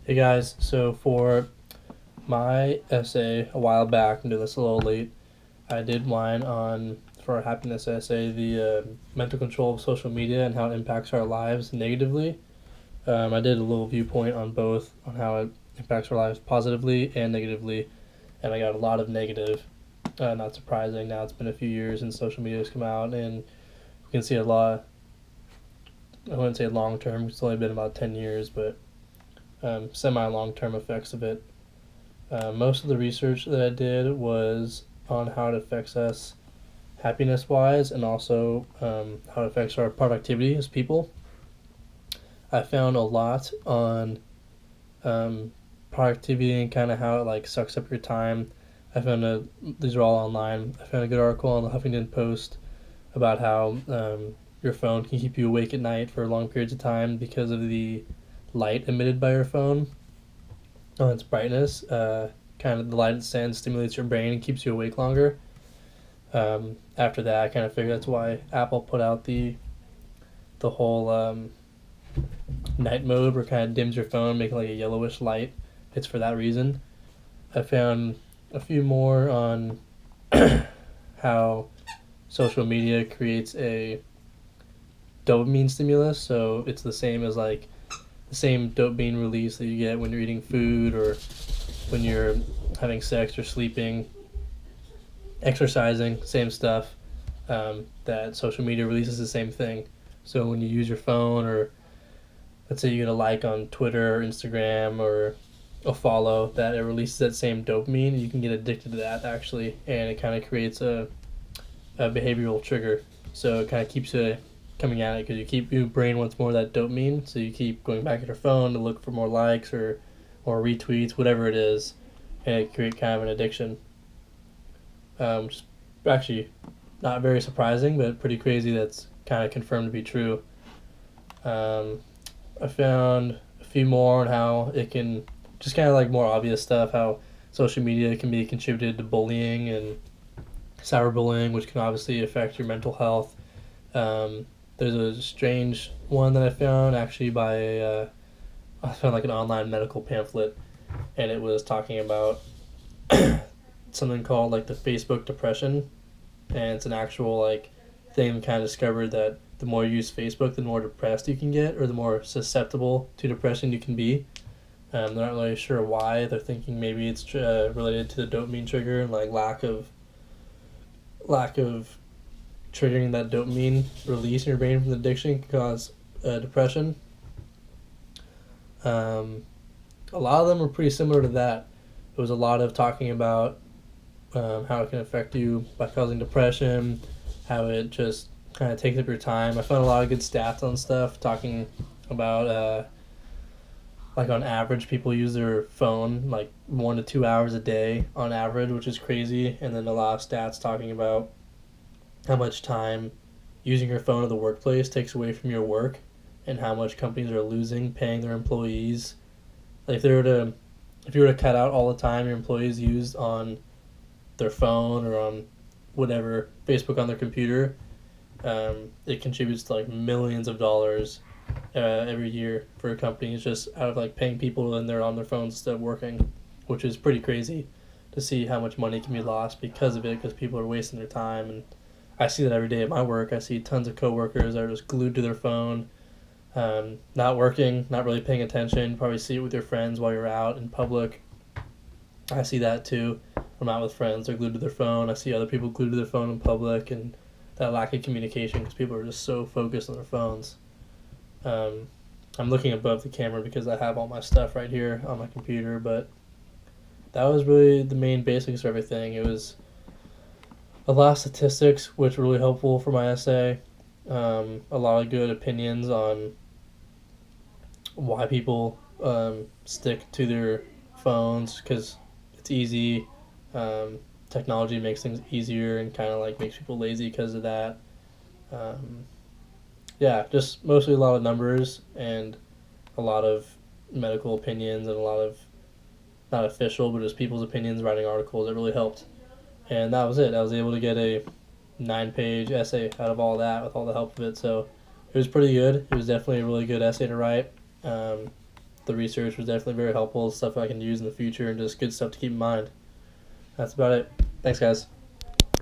Hey guys, so for my essay a while back, I'm doing this a little late. I did mine on, for our happiness essay, the mental control of social media and how it impacts our lives negatively. I did a little viewpoint on both, on how it impacts our lives positively and negatively, and I got a lot of negative. Not surprising. Now it's been a few years since social media has come out, and we can see a lot. I wouldn't say long term. It's only been about 10 years, but semi long term effects of it. Most of the research that I did was on how it affects us happiness wise and also how it affects our productivity as people. I found a lot on productivity and kind of how it like sucks up your time. These are all online. I found a good article on the Huffington Post about how your phone can keep you awake at night for long periods of time because of the light emitted by your phone on its brightness. Kind of the light it sends stimulates your brain and keeps you awake longer. After that, I kind of figured that's why Apple put out the whole night mode where it kind of dims your phone, making like a yellowish light. It's for that reason. I found a few more on how social media creates a dopamine stimulus. So it's the same as like the same dopamine release that you get when you're eating food or when you're having sex or sleeping, exercising, same stuff. That social media releases the same thing. So when you use your phone, or let's say you get a like on Twitter or Instagram or a follow, that it releases that same dopamine. You can get addicted to that actually, and it kind of creates a behavioral trigger. So it kind of keeps you coming at it because your brain wants more of that dopamine, so you keep going back at your phone to look for more likes or retweets, whatever it is, and it create kind of an addiction. Which is actually not very surprising, but pretty crazy. That's kind of confirmed to be true. Um, I found a few more on how it can just kind of like more obvious stuff. How social media can be contributed to bullying and cyberbullying, which can obviously affect your mental health. There's a strange one that I found actually by I found like an online medical pamphlet, and it was talking about something called like the Facebook depression, and it's an actual like thing kind of discovered that the more you use Facebook, the more depressed you can get, or the more susceptible to depression you can be. They're not really sure why. They're thinking maybe it's related to the dopamine trigger and like lack of triggering that dopamine release in your brain from the addiction can cause depression. Um, a lot of them were pretty similar to that. It was a lot of talking about how it can affect you by causing depression, how it just kind of takes up your time. I found a lot of good stats on stuff talking about like on average people use their phone like 1 to 2 hours a day on average, which is crazy. And then a lot of stats talking about how much time using your phone at the workplace takes away from your work and how much companies are losing paying their employees. Like if you were to cut out all the time your employees used on their phone or on whatever Facebook on their computer, it contributes to like millions of dollars every year for companies just out of like paying people and they're on their phones instead of working, which is pretty crazy to see how much money can be lost because of it, because people are wasting their time. And I see that every day at my work. I see tons of coworkers that are just glued to their phone, not working, not really paying attention. You probably see it with your friends while you're out in public. I see that too. I'm out with friends, they're glued to their phone. I see other people glued to their phone in public, and that lack of communication because people are just so focused on their phones. Um, I'm looking above the camera because I have all my stuff right here on my computer, but that was really the main basics of everything. It was a lot of statistics, which were really helpful for my essay. A lot of good opinions on why people stick to their phones because it's easy. Um, Technology makes things easier and kind of like makes people lazy because of that. Um, yeah, just mostly a lot of numbers and a lot of medical opinions and a lot of not official but just people's opinions writing articles that really helped. And that was it. I was able to get a 9-page essay out of all that with all the help of it. So it was pretty good. It was definitely a really good essay to write. the research was definitely very helpful. Stuff I can use in the future and just good stuff to keep in mind. That's about it. Thanks, guys.